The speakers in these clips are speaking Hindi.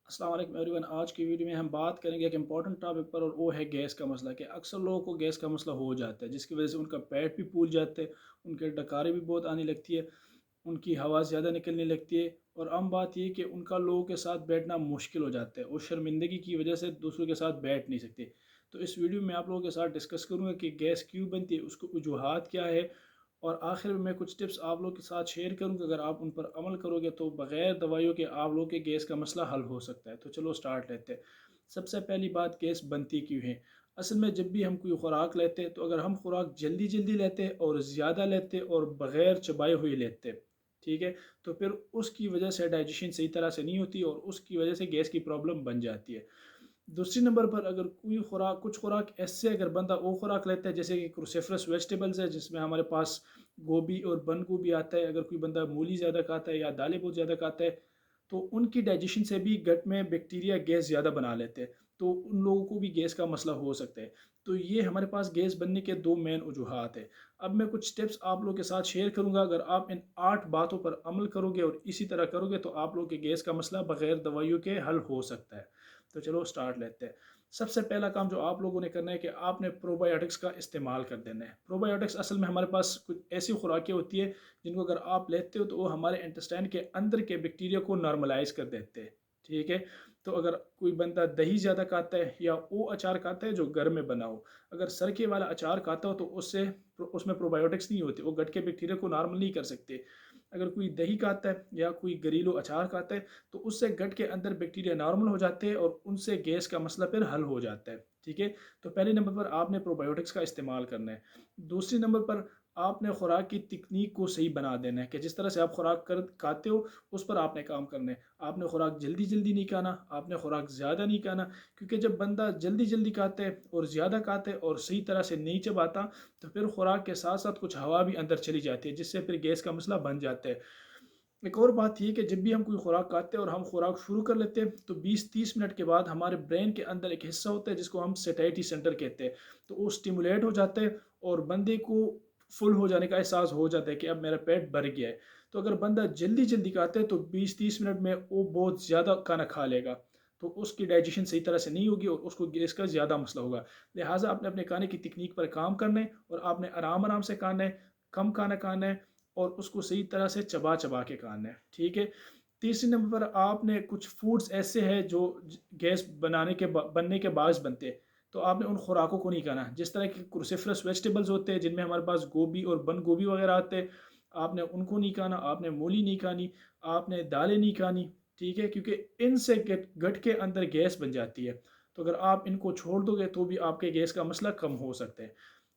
अस्सलाम वालेकुम एवरीवन। आज की वीडियो में हम बात करेंगे एक इंपॉर्टेंट टॉपिक पर और वो है गैस का मसला। कि अक्सर लोगों को गैस का मसला हो जाता है जिसकी वजह से उनका पेट भी फूल जाते हैं, उनके डकारे भी बहुत आने लगती है, उनकी हवा ज़्यादा निकलने लगती है। और आम बात यह कि उनका लोगों के साथ बैठना मुश्किल हो जाता है और शर्मिंदगी की वजह से दूसरों के साथ बैठ नहीं सकते। तो इस वीडियो में आप लोगों के साथ डिस्कस करूँगा कि गैस क्यों बनती है, उसको वजूहात क्या है, और आखिर में मैं कुछ टिप्स आप लोग के साथ शेयर करूँगा। अगर आप उन पर अमल करोगे तो बग़ैर दवाइयों के आप लोग के गैस का मसला हल हो सकता है। तो चलो स्टार्ट लेते हैं। सबसे पहली बात, गैस बनती क्यों है। असल में जब भी हम कोई खुराक लेते हैं तो अगर हम खुराक जल्दी जल्दी लेते हैं और ज़्यादा लेते हैं और बग़ैर चबाए हुए लेते हैं, ठीक है, तो फिर उसकी वजह से डाइजेशन सही तरह से नहीं होती और उसकी वजह से गैस की प्रॉब्लम बन जाती है। दूसरी नंबर पर, अगर कोई खुराक, कुछ खुराक ऐसे अगर बंदा वो खुराक लेता है जैसे कि क्रूसीफरस वेजिटेबल्स है जिसमें हमारे पास गोभी और बंद गोभी आता है, अगर कोई बंदा मूली ज़्यादा खाता है या दालें बहुत ज़्यादा खाता है तो उनकी डाइजेशन से भी गट में बैक्टीरिया गैस ज़्यादा बना लेते हैं, तो उन लोगों को भी गैस का मसला हो सकता है। तो ये हमारे पास गैस बनने के दो मेन वजूहात है। अब मैं कुछ टिप्स आप लोगों के साथ शेयर करूंगा। अगर आप इन 8 बातों पर अमल करोगे और इसी तरह करोगे तो आप लोग के गैस का मसला बगैर दवाइयों के हल हो सकता है। तो चलो स्टार्ट लेते हैं। सबसे पहला काम जो आप लोगों ने करना है कि आपने प्रोबायोटिक्स का इस्तेमाल कर देना है। प्रोबायोटिक्स असल में हमारे पास कुछ ऐसी खुराकें होती है जिनको अगर आप लेते हो तो वो हमारे इंटेस्टाइन के अंदर के बैक्टीरिया को नॉर्मलाइज कर देते हैं, ठीक है। तो अगर कोई बंदा दही ज़्यादा खाता है या वो अचार खाता है जो घर में बना हो, अगर सरके वाला अचार खाता हो तो उससे उसमें प्रोबायोटिक्स नहीं होते, वो गट के बैक्टीरिया को नॉर्मल नहीं कर सकते। अगर कोई दही खाता है या कोई घरेलू अचार खाता है तो उससे गट के अंदर बैक्टीरिया नॉर्मल हो जाते हैं और उनसे गैस का मसला फिर हल हो जाता है, ठीक है। तो पहले नंबर पर आपने प्रोबायोटिक्स का इस्तेमाल करना है। दूसरी नंबर पर आपने खुराक की तकनीक को सही बना देना है कि जिस तरह से आप खुराक कर खाते हो उस पर आपने काम करना है। आपने खुराक जल्दी जल्दी नहीं खाना, आपने खुराक ज़्यादा नहीं खाना, क्योंकि जब बंदा जल्दी जल्दी खाता है और ज़्यादा खाता है और सही तरह से नहीं चबाता तो फिर खुराक के साथ साथ कुछ हवा भी अंदर चली जाती है जिससे फिर गैस का मसला बन जाता है। एक और बात ये कि जब भी हम कोई खुराक खाते हैं और हम खुराक शुरू कर लेते हैं तो 20-30 मिनट के बाद हमारे ब्रेन के अंदर एक हिस्सा होता है जिसको हम सेटाइटी सेंटर कहते हैं, तो वो स्टिमुलेट हो जाता है और बंदे को फुल हो जाने का एहसास हो जाता है कि अब मेरा पेट भर गया है। तो अगर बंदा जल्दी जल्दी खाता है तो 20-30 मिनट में वो बहुत ज़्यादा खाना खा लेगा, तो उसकी डाइजेशन सही तरह से नहीं होगी और उसको गैस का ज़्यादा मसला होगा। लिहाजा आपने अपने खाने की तकनीक पर काम करना है और आपने आराम आराम से खाना है, कम खाना खाना है और उसको सही तरह से चबा चबा के खाना है, ठीक है। तीसरे नंबर पर आपने कुछ फूड्स ऐसे हैं जो गैस बनने के बायस बनते हैं, तो आपने उन खुराकों को नहीं खाना। जिस तरह के क्रूसीफरस वेजिटेबल्स होते हैं जिनमें हमारे पास गोभी और बंद गोभी वगैरह आते हैं, आपने उनको नहीं खाना, आपने मूली नहीं खानी, आपने दालें नहीं खानी, ठीक है, क्योंकि इनसे गट के अंदर गैस बन जाती है। तो अगर आप इनको छोड़ दोगे तो भी आपके गैस का मसला कम हो सकता है।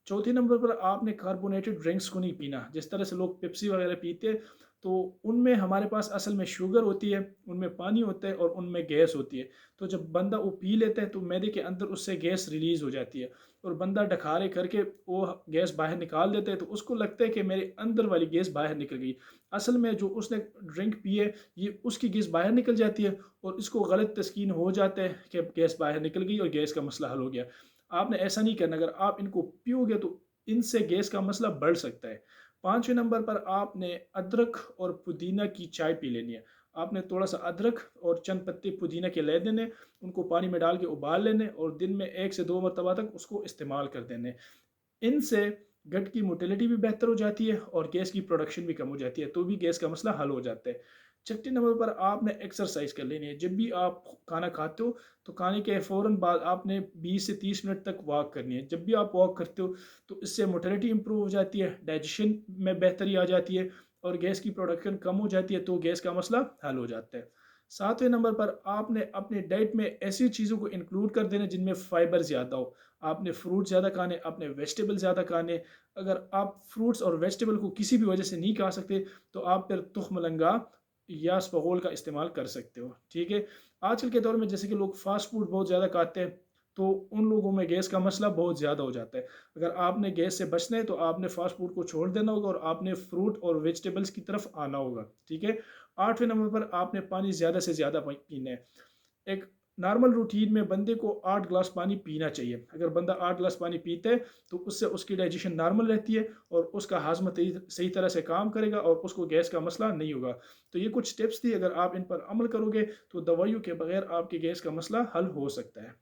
चौथे नंबर पर आपने कार्बोनेटेड ड्रिंक्स को नहीं पीना। जिस तरह से लोग पेप्सी वगैरह पीते हैं तो उनमें हमारे पास असल में शुगर होती है, उनमें पानी होता है और उनमें गैस होती है। तो जब बंदा वो पी लेता है तो मैदे के अंदर उससे गैस रिलीज़ हो जाती है और बंदा डखारे करके वो गैस बाहर निकाल देता है तो उसको लगता है कि मेरे अंदर वाली गैस बाहर निकल गई। असल में जो उसने ड्रिंक पी है ये उसकी गैस बाहर निकल जाती है और इसको गलत तस्कीन हो जाता है कि गैस बाहर निकल गई और गैस का मसला हल हो गया। आपने ऐसा नहीं करना। अगर आप इनको पियोगे तो इनसे गैस का मसला बढ़ सकता है। पाँचवें नंबर पर आपने अदरक और पुदीना की चाय पी लेनी है। आपने थोड़ा सा अदरक और चंद पत्ते पुदीना के ले देने, उनको पानी में डाल के उबाल लेने और दिन में 1 से 2 मरतबा तक उसको इस्तेमाल कर देने। इनसे गट की मोटिलिटी भी बेहतर हो जाती है और गैस की प्रोडक्शन भी कम हो जाती है, तो भी गैस का मसला हल हो जाता है। छठे नंबर पर आपने एक्सरसाइज कर लेनी है। जब भी आप खाना खाते हो तो खाने के फ़ौरन बाद आपने 20 से 30 मिनट तक वॉक करनी है। जब भी आप वॉक करते हो तो इससे मोटिलिटी इंप्रूव हो जाती है, डाइजेशन में बेहतरी आ जाती है और गैस की प्रोडक्शन कम हो जाती है, तो गैस का मसला हल हो जाता है। सातवें नंबर पर आपने अपने डाइट में ऐसी चीज़ों को इंक्लूड कर देना जिनमें फ़ाइबर ज़्यादा हो। आपने फ्रूट ज़्यादा खाने, आपने वेजिटेबल ज़्यादा खाने। अगर आप फ्रूट्स और वेजिटेबल को किसी भी वजह से नहीं खा सकते तो आप फिर तुख मलंगा या स्पगोल का इस्तेमाल कर सकते हो, ठीक है। आजकल के दौर में जैसे कि लोग फास्ट फूड बहुत ज़्यादा खाते हैं तो उन लोगों में गैस का मसला बहुत ज़्यादा हो जाता है। अगर आपने गैस से बचना है तो आपने फास्ट फूड को छोड़ देना होगा और आपने फ्रूट और वेजिटेबल्स की तरफ आना होगा, ठीक है। आठवें नंबर पर आपने पानी ज़्यादा से ज़्यादा पीना है। एक नॉर्मल रूटीन में बंदे को 8 गिलास पानी पीना चाहिए। अगर बंदा 8 गिलास पानी पीता है तो उससे उसकी डाइजेशन नॉर्मल रहती है और उसका हाजमा सही तरह से काम करेगा और उसको गैस का मसला नहीं होगा। तो ये कुछ टिप्स थी, अगर आप इन पर अमल करोगे तो दवाइयों के बगैर आपके गैस का मसला हल हो सकता है।